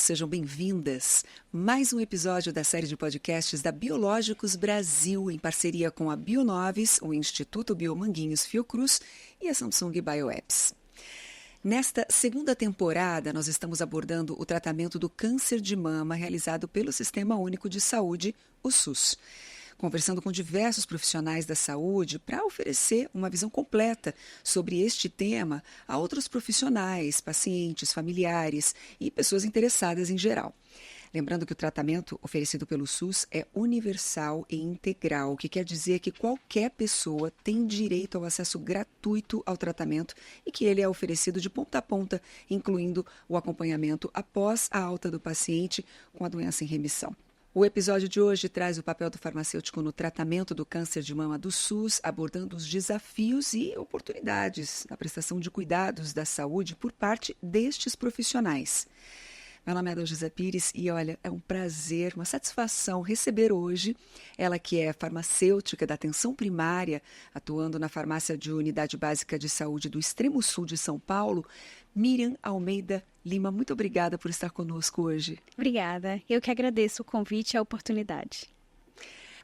sejam bem-vindas. Mais um episódio da série de podcasts da Biológicos Brasil, em parceria com a Bionovis, o Instituto Biomanguinhos Fiocruz e a Samsung Bioapps. Nesta segunda temporada, nós estamos abordando o tratamento do câncer de mama realizado pelo Sistema Único de Saúde, o SUS. Conversando com diversos profissionais da saúde para oferecer uma visão completa sobre este tema a outros profissionais, pacientes, familiares e pessoas interessadas em geral. Lembrando que o tratamento oferecido pelo SUS é universal e integral, o que quer dizer que qualquer pessoa tem direito ao acesso gratuito ao tratamento e que ele é oferecido de ponta a ponta, incluindo o acompanhamento após a alta do paciente com a doença em remissão. O episódio de hoje traz o papel do farmacêutico no tratamento do câncer de mama do SUS, abordando os desafios e oportunidades na prestação de cuidados da saúde por parte destes profissionais. Meu nome é Adalgisa Pires e, olha, é um prazer, uma satisfação receber hoje ela que é farmacêutica da atenção primária, atuando na farmácia de Unidade Básica de Saúde do Extremo Sul de São Paulo, Miriam Almeida Lima. Muito obrigada por estar conosco hoje. Obrigada. Eu que agradeço o convite e a oportunidade.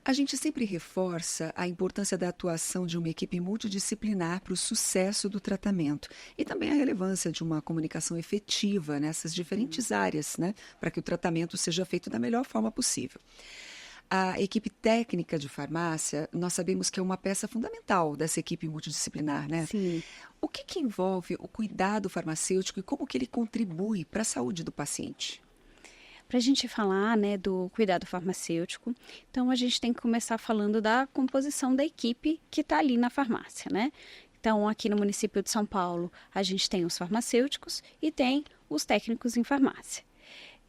A gente sempre reforça a importância da atuação de uma equipe multidisciplinar para o sucesso do tratamento e também a relevância de uma comunicação efetiva nessas diferentes áreas, né, para que o tratamento seja feito da melhor forma possível. A equipe técnica de farmácia, nós sabemos que é uma peça fundamental dessa equipe multidisciplinar, né? Sim. O que envolve o cuidado farmacêutico e como que ele contribui para a saúde do paciente? Para a gente falar, né, do cuidado farmacêutico, então a gente tem que começar falando da composição da equipe que está ali na farmácia, né? Então, aqui no município de São Paulo, a gente tem os farmacêuticos e tem os técnicos em farmácia.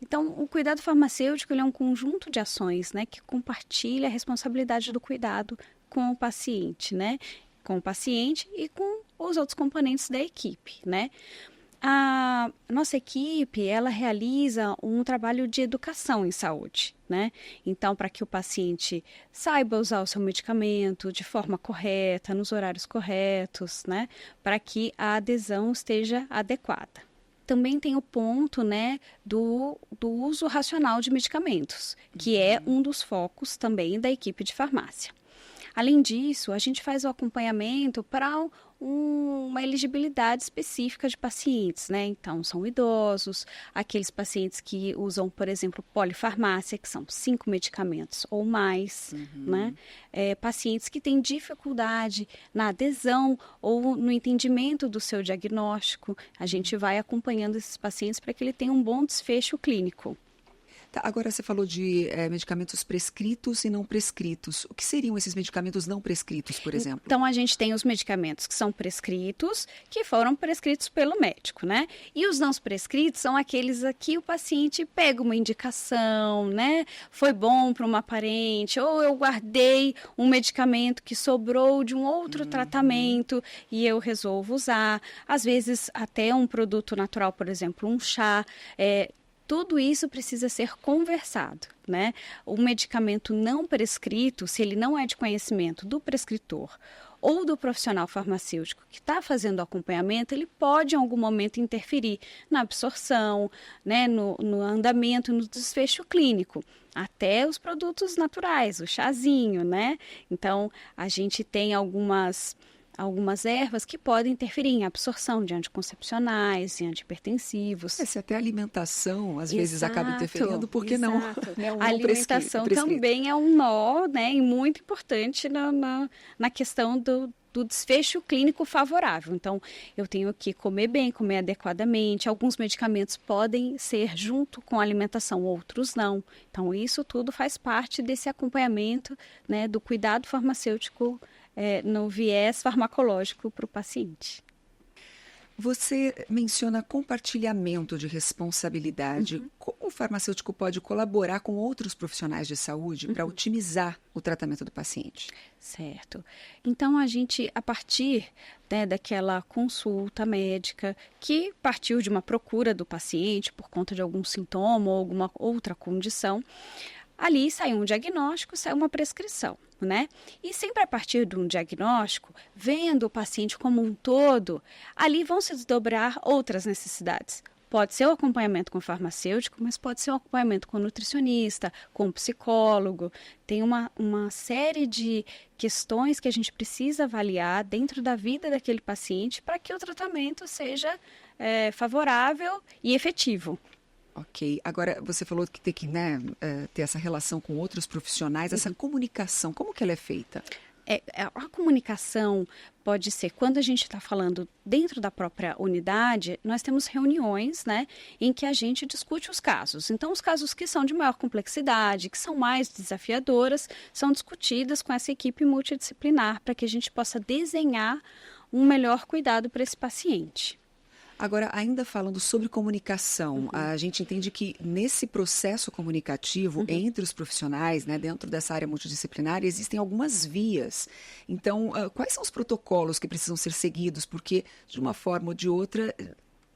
Então, o cuidado farmacêutico ele é um conjunto de ações, né, que compartilha a responsabilidade do cuidado com o paciente, né? Com o paciente e com os outros componentes da equipe, né? A nossa equipe, ela realiza um trabalho de educação em saúde, né? Então, para que o paciente saiba usar o seu medicamento de forma correta, nos horários corretos, né? Para que a adesão esteja adequada. Também tem o ponto, né, do uso racional de medicamentos, que é um dos focos também da equipe de farmácia. Além disso, a gente faz o acompanhamento para uma elegibilidade específica de pacientes, né? Então, são idosos, aqueles pacientes que usam, por exemplo, polifarmácia, que são 5 medicamentos ou mais, né? Pacientes que têm dificuldade na adesão ou no entendimento do seu diagnóstico. A gente vai acompanhando esses pacientes para que ele tenha um bom desfecho clínico. Tá, agora você falou de medicamentos prescritos e não prescritos. O que seriam esses medicamentos não prescritos, por exemplo? Então, a gente tem os medicamentos que são prescritos, que foram prescritos pelo médico, né? E os não prescritos são aqueles aqui o paciente pega uma indicação, né? Foi bom para uma parente, ou eu guardei um medicamento que sobrou de um outro tratamento e eu resolvo usar. Às vezes, até um produto natural, por exemplo, um chá, tudo isso precisa ser conversado, né? O medicamento não prescrito, se ele não é de conhecimento do prescritor ou do profissional farmacêutico que está fazendo o acompanhamento, ele pode em algum momento interferir na absorção, né? no andamento, no desfecho clínico. Até os produtos naturais, o chazinho, né? Então, a gente tem algumas ervas que podem interferir em absorção de anticoncepcionais, em antihipertensivos. Se até a alimentação, às vezes, acaba interferindo, por que não? A alimentação também é um nó, né, e muito importante na questão do desfecho clínico favorável. Então, eu tenho que comer bem, comer adequadamente. Alguns medicamentos podem ser junto com a alimentação, outros não. Então, isso tudo faz parte desse acompanhamento, né, do cuidado farmacêutico no viés farmacológico para o paciente. Você menciona compartilhamento de responsabilidade. Como o farmacêutico pode colaborar com outros profissionais de saúde para otimizar o tratamento do paciente? Certo. Então, a gente, a partir, né, daquela consulta médica que partiu de uma procura do paciente por conta de algum sintoma ou alguma outra condição, ali sai um diagnóstico, sai uma prescrição, né? E sempre a partir de um diagnóstico, vendo o paciente como um todo, ali vão se desdobrar outras necessidades. Pode ser o acompanhamento com o farmacêutico, mas pode ser o acompanhamento com o nutricionista, com o psicólogo. Tem uma série de questões que a gente precisa avaliar dentro da vida daquele paciente para que o tratamento seja favorável e efetivo. Ok. Agora, você falou que tem que ter essa relação com outros profissionais, essa comunicação, como que ela é feita? A comunicação pode ser, quando a gente está falando dentro da própria unidade, nós temos reuniões, né, em que a gente discute os casos. Então, os casos que são de maior complexidade, que são mais desafiadoras, são discutidas com essa equipe multidisciplinar para que a gente possa desenhar um melhor cuidado para esse paciente. Agora, ainda falando sobre comunicação, a gente entende que nesse processo comunicativo entre os profissionais, né, dentro dessa área multidisciplinar, existem algumas vias. Então, quais são os protocolos que precisam ser seguidos? Porque, de uma forma ou de outra,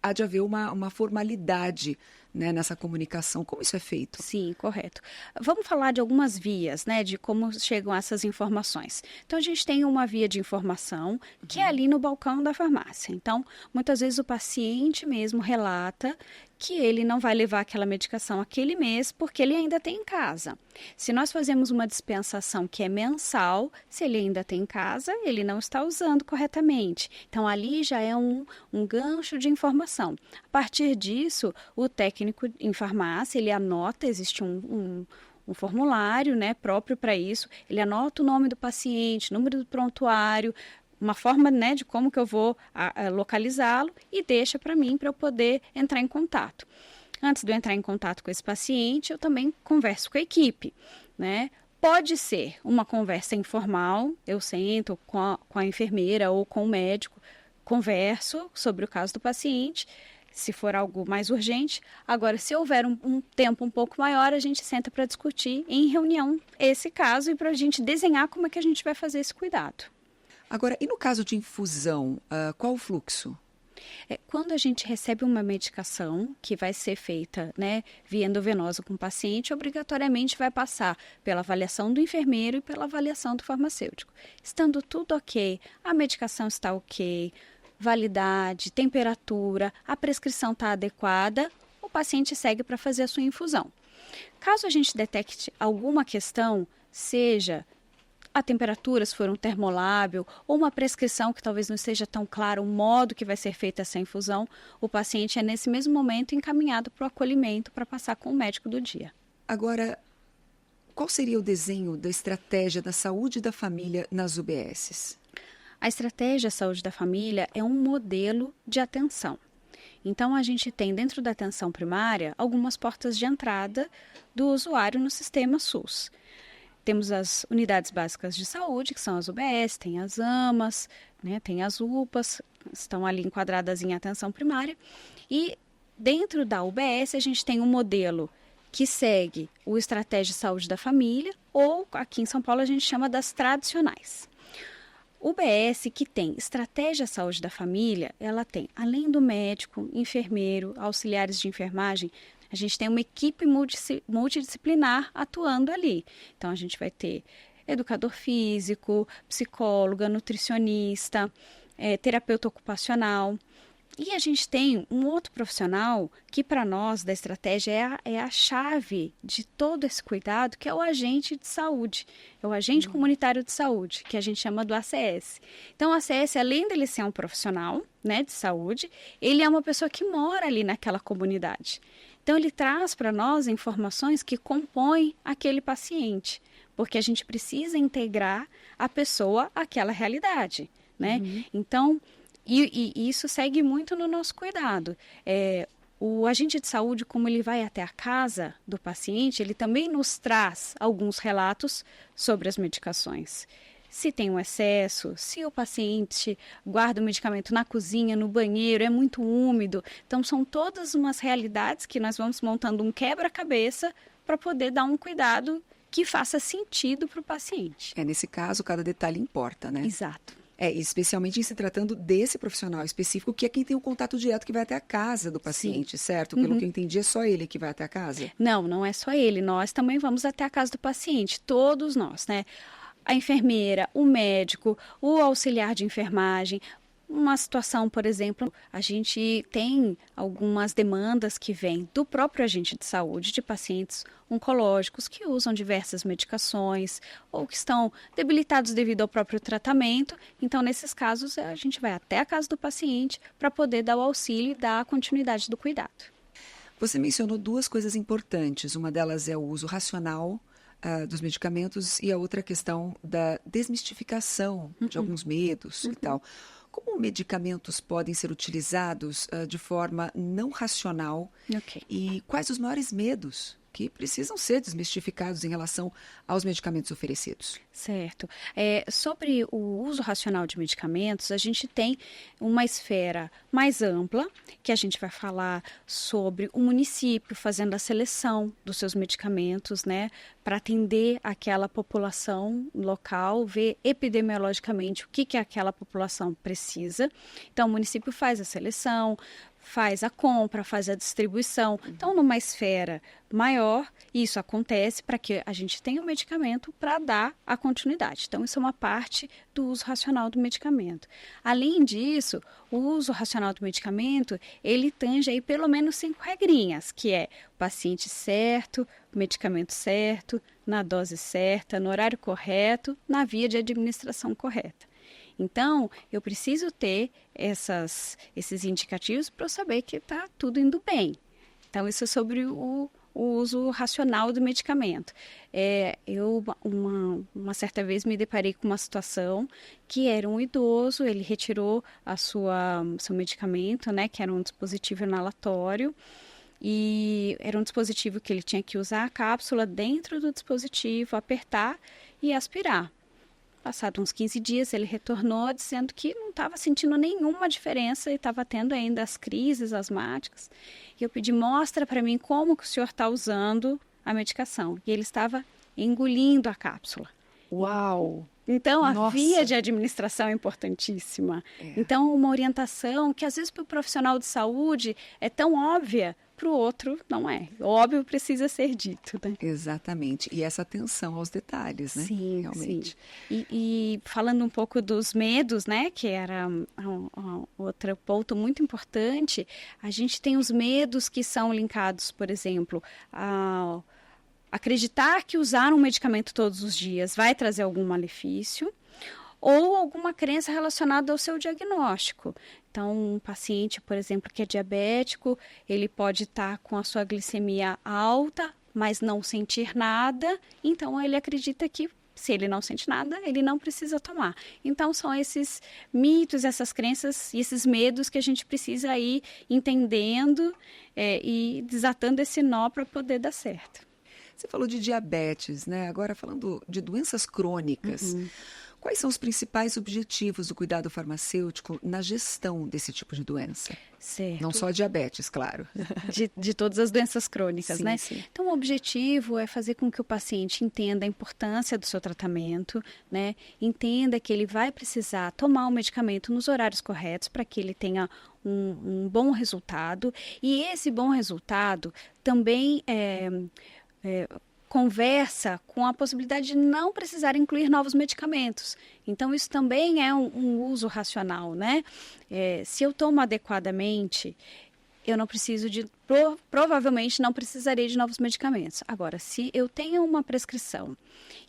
há de haver uma formalidade, né, nessa comunicação. Como isso é feito? Sim, correto. Vamos falar de algumas vias, né, de como chegam essas informações. Então, a gente tem uma via de informação que é ali no balcão da farmácia. Então, muitas vezes o paciente mesmo relata que ele não vai levar aquela medicação aquele mês porque ele ainda tem em casa. Se nós fazemos uma dispensação que é mensal, se ele ainda tem em casa, ele não está usando corretamente. Então, ali já é um gancho de informação. A partir disso, o técnico em farmácia, ele anota, existe um formulário, né, próprio para isso, ele anota o nome do paciente, número do prontuário, uma forma, né, de como que eu vou localizá-lo e deixa para mim para eu poder entrar em contato. Antes de eu entrar em contato com esse paciente, eu também converso com a equipe, né? Pode ser uma conversa informal, eu sento com a enfermeira ou com o médico, converso sobre o caso do paciente, se for algo mais urgente. Agora, se houver um tempo um pouco maior, a gente senta para discutir em reunião esse caso e para a gente desenhar como é que a gente vai fazer esse cuidado. Agora, e no caso de infusão, qual o fluxo? Quando a gente recebe uma medicação que vai ser feita, né, via endovenosa com o paciente, obrigatoriamente vai passar pela avaliação do enfermeiro e pela avaliação do farmacêutico. Estando tudo ok, a medicação está ok, validade, temperatura, a prescrição está adequada, o paciente segue para fazer a sua infusão. Caso a gente detecte alguma questão, seja a temperatura, se for um termolábil, ou uma prescrição que talvez não esteja tão claro o modo que vai ser feita essa infusão, o paciente é nesse mesmo momento encaminhado para o acolhimento para passar com o médico do dia. Agora, qual seria o desenho da estratégia da saúde da família nas UBSs? A estratégia Saúde da Família é um modelo de atenção. Então, a gente tem dentro da atenção primária algumas portas de entrada do usuário no sistema SUS. Temos as unidades básicas de saúde, que são as UBS, tem as AMAs, né, tem as UPAs, estão ali enquadradas em atenção primária. E dentro da UBS a gente tem um modelo que segue o Estratégia Saúde da Família, ou aqui em São Paulo a gente chama das tradicionais. UBS que tem Estratégia Saúde da Família, ela tem, além do médico, enfermeiro, auxiliares de enfermagem, a gente tem uma equipe multidisciplinar atuando ali. Então, a gente vai ter educador físico, psicóloga, nutricionista, terapeuta ocupacional. E a gente tem um outro profissional que, para nós, da estratégia, é a chave de todo esse cuidado, que é o agente de saúde. É o agente comunitário de saúde, que a gente chama do ACS. Então, o ACS, além dele ser um profissional, né, de saúde, ele é uma pessoa que mora ali naquela comunidade. Então, ele traz para nós informações que compõem aquele paciente, porque a gente precisa integrar a pessoa àquela realidade, né? Então, e isso segue muito no nosso cuidado. O agente de saúde, como ele vai até a casa do paciente, ele também nos traz alguns relatos sobre as medicações. Se tem um excesso, se o paciente guarda o medicamento na cozinha, no banheiro, é muito úmido. Então, são todas umas realidades que nós vamos montando um quebra-cabeça para poder dar um cuidado que faça sentido para o paciente. Nesse caso, cada detalhe importa, né? Exato. Especialmente em se tratando desse profissional específico, que é quem tem o contato direto que vai até a casa do paciente, certo? Pelo que eu entendi, é só ele que vai até a casa? Não, não é só ele. Nós também vamos até a casa do paciente, todos nós, né? A enfermeira, o médico, o auxiliar de enfermagem, uma situação, por exemplo, a gente tem algumas demandas que vêm do próprio agente de saúde, de pacientes oncológicos que usam diversas medicações ou que estão debilitados devido ao próprio tratamento. Então, nesses casos, a gente vai até a casa do paciente para poder dar o auxílio e dar a continuidade do cuidado. Você mencionou duas coisas importantes. Uma delas é o uso racional dos medicamentos e a outra questão da desmistificação de alguns medos e tal. Como medicamentos podem ser utilizados de forma não racional e quais os maiores medos que precisam ser desmistificados em relação aos medicamentos oferecidos? Certo. Sobre o uso racional de medicamentos, a gente tem uma esfera mais ampla, que a gente vai falar sobre o município fazendo a seleção dos seus medicamentos, né, para atender aquela população local, ver epidemiologicamente o que aquela população precisa. Então, o município faz a seleção, faz a compra, faz a distribuição. Então, numa esfera maior, isso acontece para que a gente tenha o medicamento para dar a continuidade. Então, isso é uma parte do uso racional do medicamento. Além disso, o uso racional do medicamento, ele tange aí pelo menos 5 regrinhas, que é o paciente certo, o medicamento certo, na dose certa, no horário correto, na via de administração correta. Então, eu preciso ter esses indicativos para eu saber que está tudo indo bem. Então, isso é sobre o uso racional do medicamento. Uma certa vez me deparei com uma situação que era um idoso, ele retirou seu medicamento, né, que era um dispositivo inalatório, e era um dispositivo que ele tinha que usar a cápsula dentro do dispositivo, apertar e aspirar. Passado uns 15 dias, ele retornou dizendo que não estava sentindo nenhuma diferença e estava tendo ainda as crises asmáticas. E eu pedi, mostra para mim como que o senhor está usando a medicação. E ele estava engolindo a cápsula. Uau! Então, a via de administração é importantíssima. Então, uma orientação que às vezes para o profissional de saúde é tão óbvia, para o outro não é. O óbvio precisa ser dito, né? Exatamente. E essa atenção aos detalhes, né? Sim, realmente. Sim. E falando um pouco dos medos, né? Que era outro ponto muito importante, a gente tem os medos que são linkados, por exemplo, ao acreditar que usar um medicamento todos os dias vai trazer algum malefício ou alguma crença relacionada ao seu diagnóstico. Então, um paciente, por exemplo, que é diabético, ele pode estar com a sua glicemia alta, mas não sentir nada, então ele acredita que se ele não sente nada, ele não precisa tomar. Então, são esses mitos, essas crenças e esses medos que a gente precisa ir entendendo e desatando esse nó para poder dar certo. Você falou de diabetes, né? Agora falando de doenças crônicas. Quais são os principais objetivos do cuidado farmacêutico na gestão desse tipo de doença? Certo. Não só a diabetes, claro. De todas as doenças crônicas, sim, né? Sim. Então, o objetivo é fazer com que o paciente entenda a importância do seu tratamento, né? Entenda que ele vai precisar tomar o medicamento nos horários corretos para que ele tenha um bom resultado. E esse bom resultado também conversa com a possibilidade de não precisar incluir novos medicamentos. Então, isso também é um uso racional, né? Se eu tomo adequadamente, eu não preciso provavelmente não precisarei de novos medicamentos. Agora, se eu tenho uma prescrição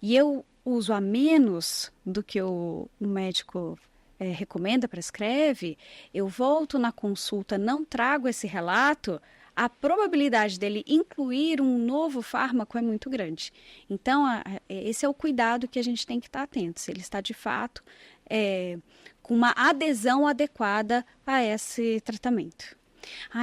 e eu uso a menos do que o médico recomenda, prescreve, eu volto na consulta, não trago esse relato, a probabilidade dele incluir um novo fármaco é muito grande. Então, esse é o cuidado que a gente tem que estar atento. Se ele está, de fato, com uma adesão adequada a esse tratamento.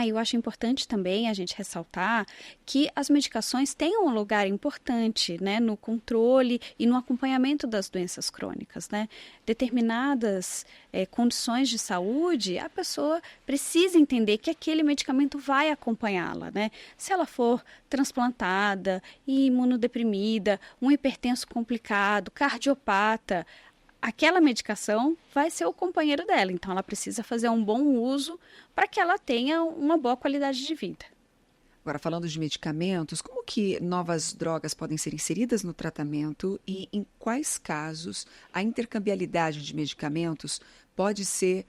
Eu acho importante também a gente ressaltar que as medicações têm um lugar importante, né, no controle e no acompanhamento das doenças crônicas, né? Determinadas condições de saúde, a pessoa precisa entender que aquele medicamento vai acompanhá-la, né? Se ela for transplantada, imunodeprimida, um hipertenso complicado, cardiopata, aquela medicação vai ser o companheiro dela. Então, ela precisa fazer um bom uso para que ela tenha uma boa qualidade de vida. Agora, falando de medicamentos, como que novas drogas podem ser inseridas no tratamento e em quais casos a intercambiabilidade de medicamentos pode ser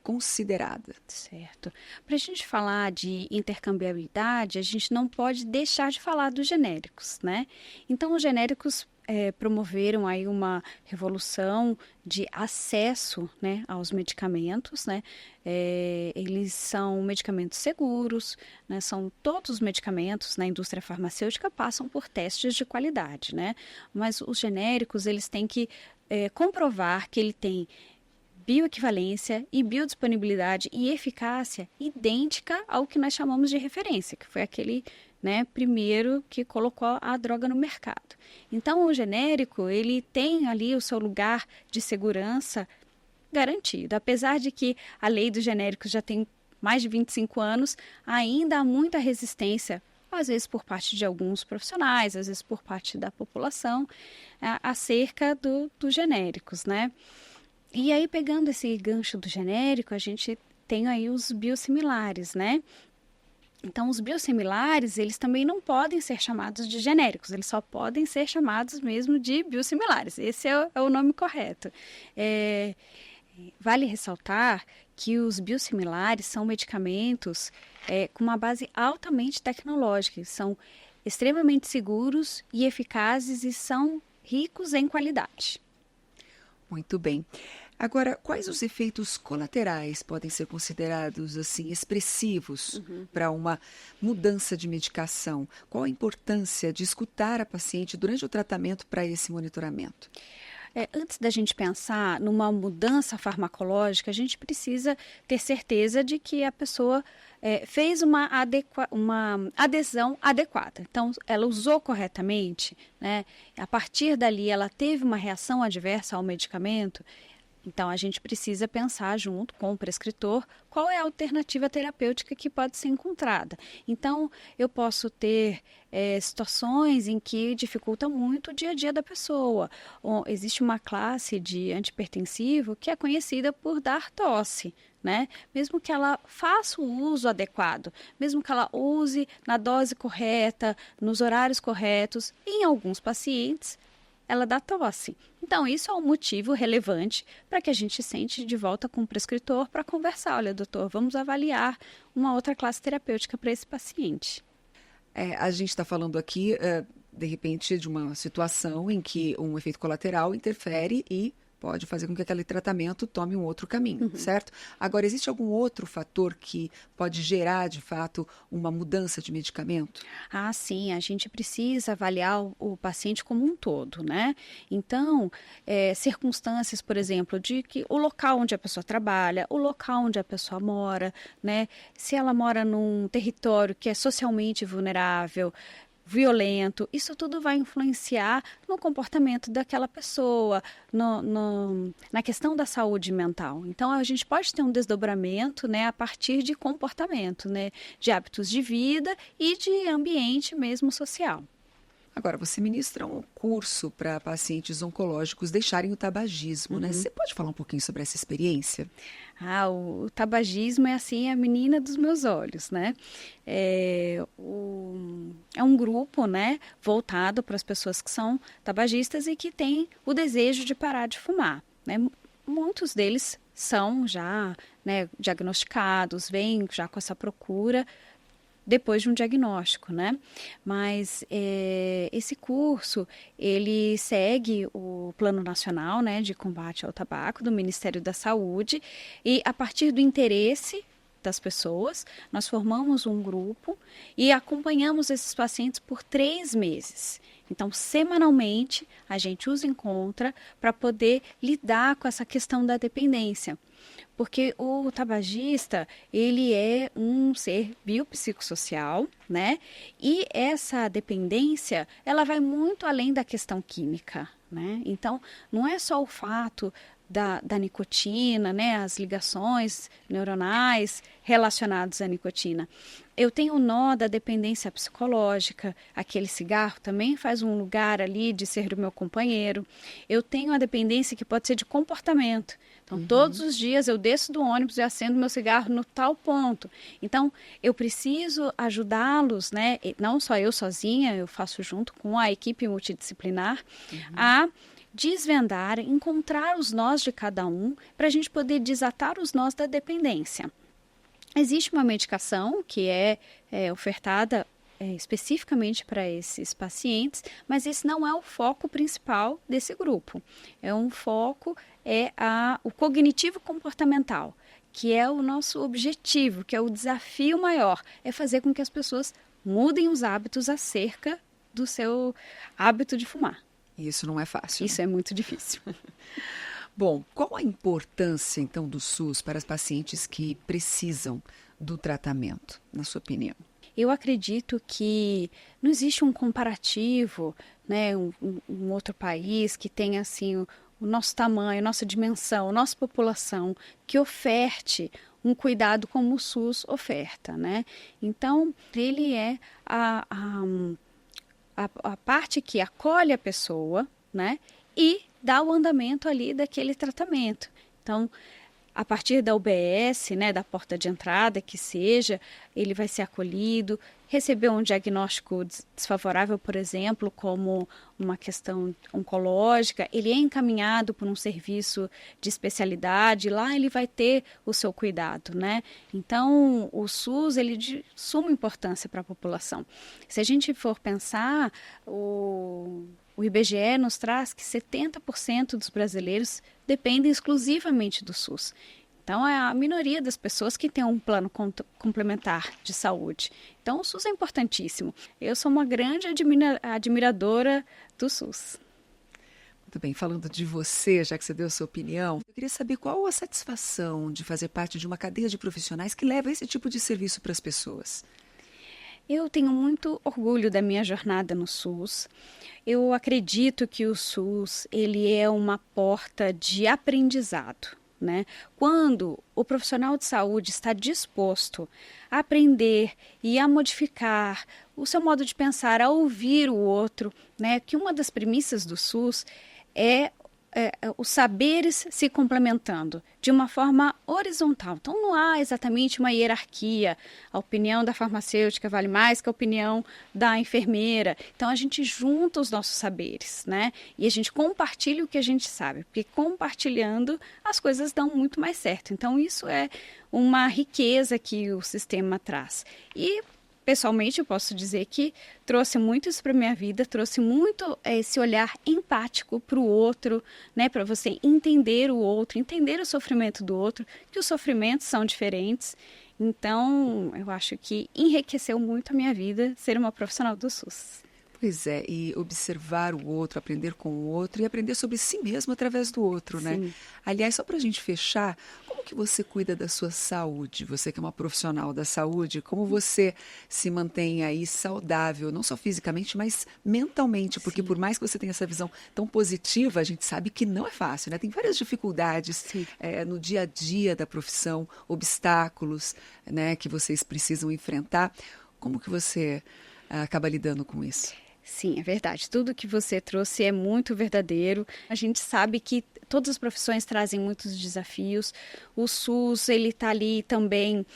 considerada? Certo. Para a gente falar de intercambiabilidade, a gente não pode deixar de falar dos genéricos, né? Então, os genéricos promoveram aí uma revolução de acesso, né, aos medicamentos, né? Eles são medicamentos seguros, né? São todos os medicamentos na indústria farmacêutica passam por testes de qualidade, né? Mas os genéricos, eles têm que comprovar que ele tem bioequivalência e biodisponibilidade e eficácia idêntica ao que nós chamamos de referência, que foi aquele, né, primeiro que colocou a droga no mercado. Então, o genérico, ele tem ali o seu lugar de segurança garantido. Apesar de que a lei dos genéricos já tem mais de 25 anos, ainda há muita resistência, às vezes por parte de alguns profissionais, às vezes por parte da população, acerca dos genéricos, né? E aí, pegando esse gancho do genérico, a gente tem aí os biosimilares, né? Então, os biosimilares, eles também não podem ser chamados de genéricos, eles só podem ser chamados mesmo de biosimilares. Esse é o nome correto. Vale ressaltar que os biosimilares são medicamentos com uma base altamente tecnológica, são extremamente seguros e eficazes e são ricos em qualidade. Muito bem. Agora, quais os efeitos colaterais podem ser considerados assim expressivos para uma mudança de medicação? Qual a importância de escutar a paciente durante o tratamento para esse monitoramento? Antes da gente pensar numa mudança farmacológica, a gente precisa ter certeza de que a pessoa fez uma adesão adequada. Então, ela usou corretamente, né? A partir dali, ela teve uma reação adversa ao medicamento. Então, a gente precisa pensar junto com o prescritor qual é a alternativa terapêutica que pode ser encontrada. Então, eu posso ter situações em que dificulta muito o dia a dia da pessoa. Existe uma classe de antipertensivo que é conhecida por dar tosse, né? Mesmo que ela faça o uso adequado, mesmo que ela use na dose correta, nos horários corretos, em alguns pacientes, ela dá tosse. Então, isso é um motivo relevante para que a gente sente de volta com o prescritor para conversar. Olha, doutor, vamos avaliar uma outra classe terapêutica para esse paciente. A gente está falando aqui, de repente, de uma situação em que um efeito colateral interfere e pode fazer com que aquele tratamento tome um outro caminho, certo? Agora, existe algum outro fator que pode gerar, de fato, uma mudança de medicamento? Ah, sim, a gente precisa avaliar o paciente como um todo, né? Então, circunstâncias, por exemplo, de que o local onde a pessoa trabalha, o local onde a pessoa mora, né? Se ela mora num território que é socialmente vulnerável, violento, isso tudo vai influenciar no comportamento daquela pessoa, na questão da saúde mental. Então, a gente pode ter um desdobramento, né, a partir de comportamento, né, de hábitos de vida e de ambiente mesmo social. Agora, você ministra um curso para pacientes oncológicos deixarem o tabagismo, né? Você pode falar um pouquinho sobre essa experiência? O tabagismo é assim a menina dos meus olhos, né? É um grupo, né, voltado para as pessoas que são tabagistas e que têm o desejo de parar de fumar, né? Muitos deles são já, né, diagnosticados, vêm já com essa procura depois de um diagnóstico, né? Mas esse curso, ele segue o Plano Nacional, né, de Combate ao Tabaco do Ministério da Saúde e a partir do interesse das pessoas, nós formamos um grupo e acompanhamos esses pacientes por 3 meses. Então, semanalmente, a gente os encontra para poder lidar com essa questão da dependência. Porque o tabagista, ele é um ser biopsicossocial, né? E essa dependência, ela vai muito além da questão química, né? Então, não é só o fato da nicotina, né? As ligações neuronais relacionadas à nicotina. Eu tenho o nó da dependência psicológica, aquele cigarro também faz um lugar ali de ser o meu companheiro. Eu tenho a dependência que pode ser de comportamento. Então, todos os dias eu desço do ônibus e acendo meu cigarro no tal ponto. Então, eu preciso ajudá-los, né? Não só eu sozinha, eu faço junto com a equipe multidisciplinar, a desvendar, encontrar os nós de cada um, para a gente poder desatar os nós da dependência. Existe uma medicação que é ofertada especificamente para esses pacientes, mas esse não é o foco principal desse grupo. O cognitivo comportamental, que é o nosso objetivo, que é o desafio maior, é fazer com que as pessoas mudem os hábitos acerca do seu hábito de fumar. E isso não é fácil. Isso é muito difícil. Bom, qual a importância, então, do SUS para os pacientes que precisam do tratamento, na sua opinião? Eu acredito que não existe um comparativo, né, um outro país que tenha assim, o nosso tamanho, nossa dimensão, nossa população, que oferte um cuidado como o SUS oferta, né? Então, ele é a parte que acolhe a pessoa, né, e dá o andamento ali daquele tratamento. Então, a partir da UBS, né, da porta de entrada, que seja, ele vai ser acolhido, receber um diagnóstico desfavorável, por exemplo, como uma questão oncológica, ele é encaminhado por um serviço de especialidade, lá ele vai ter o seu cuidado, né? Então, o SUS, ele é de suma importância para a população. Se a gente for pensar, o IBGE nos traz que 70% dos brasileiros dependem exclusivamente do SUS. Então, é a minoria das pessoas que tem um plano complementar de saúde. Então, o SUS é importantíssimo. Eu sou uma grande admiradora do SUS. Muito bem, falando de você, já que você deu a sua opinião, eu queria saber qual a satisfação de fazer parte de uma cadeia de profissionais que leva esse tipo de serviço para as pessoas. Eu tenho muito orgulho da minha jornada no SUS. Eu acredito que o SUS ele é uma porta de aprendizado, né? Quando o profissional de saúde está disposto a aprender e a modificar o seu modo de pensar, a ouvir o outro, né? Que uma das premissas do SUS é os saberes se complementando de uma forma horizontal. Então, não há exatamente uma hierarquia. A opinião da farmacêutica vale mais que a opinião da enfermeira. Então, a gente junta os nossos saberes, né? E a gente compartilha o que a gente sabe, porque compartilhando as coisas dão muito mais certo. Então, isso é uma riqueza que o sistema traz. E pessoalmente, eu posso dizer que trouxe muito isso para a minha vida, trouxe muito esse olhar empático para o outro, né? Para você entender o outro, entender o sofrimento do outro, que os sofrimentos são diferentes. Então, eu acho que enriqueceu muito a minha vida ser uma profissional do SUS. Pois é, e observar o outro, aprender com o outro e aprender sobre si mesmo através do outro, Sim. né? Aliás, só para a gente fechar, como que você cuida da sua saúde? Você que é uma profissional da saúde, como você se mantém aí saudável, não só fisicamente, mas mentalmente? Porque por mais que você tenha essa visão tão positiva, a gente sabe que não é fácil, né? Tem várias dificuldades no dia a dia da profissão, obstáculos, né, que vocês precisam enfrentar. Como que você acaba lidando com isso? Sim, é verdade. Tudo que você trouxe é muito verdadeiro. A gente sabe que todas as profissões trazem muitos desafios. O SUS, ele está ali também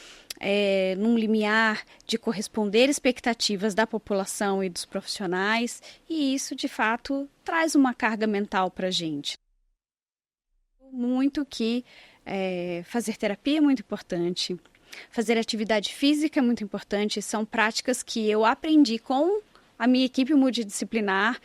num limiar de corresponder expectativas da população e dos profissionais. E isso, de fato, traz uma carga mental para a gente. Muito que fazer terapia é muito importante. Fazer atividade física é muito importante. São práticas que eu aprendi com a minha equipe multidisciplinar.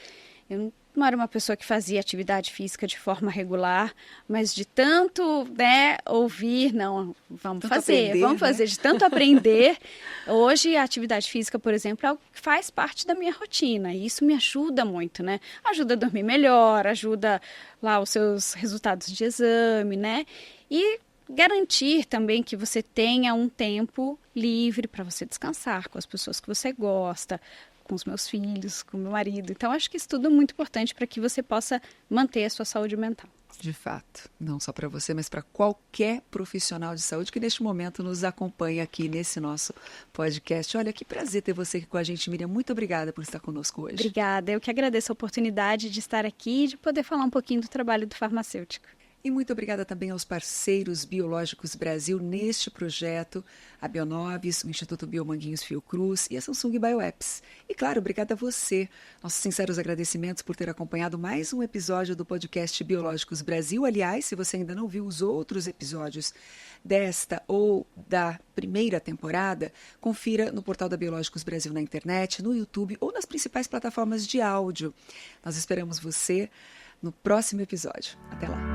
Eu não era uma pessoa que fazia atividade física de forma regular, mas de tanto, né, ouvir, não, vamos fazer, de tanto aprender. Hoje, a atividade física, por exemplo, é algo que faz parte da minha rotina, e isso me ajuda muito, né? Ajuda a dormir melhor, ajuda lá os seus resultados de exame, né? E garantir também que você tenha um tempo livre para você descansar com as pessoas que você gosta, com os meus filhos, com o meu marido. Então, acho que isso tudo é muito importante para que você possa manter a sua saúde mental. De fato, não só para você, mas para qualquer profissional de saúde que neste momento nos acompanha aqui nesse nosso podcast. Olha, que prazer ter você aqui com a gente, Miriam. Muito obrigada por estar conosco hoje. Obrigada. Eu que agradeço a oportunidade de estar aqui e de poder falar um pouquinho do trabalho do farmacêutico. E muito obrigada também aos parceiros Biológicos Brasil neste projeto, a Bionovis, o Instituto Biomanguinhos Fiocruz e a Samsung Bioapps. E claro, obrigada a você. Nossos sinceros agradecimentos por ter acompanhado mais um episódio do podcast Biológicos Brasil. Aliás, se você ainda não viu os outros episódios desta ou da primeira temporada, confira no portal da Biológicos Brasil na internet, no YouTube ou nas principais plataformas de áudio. Nós esperamos você no próximo episódio. Até lá!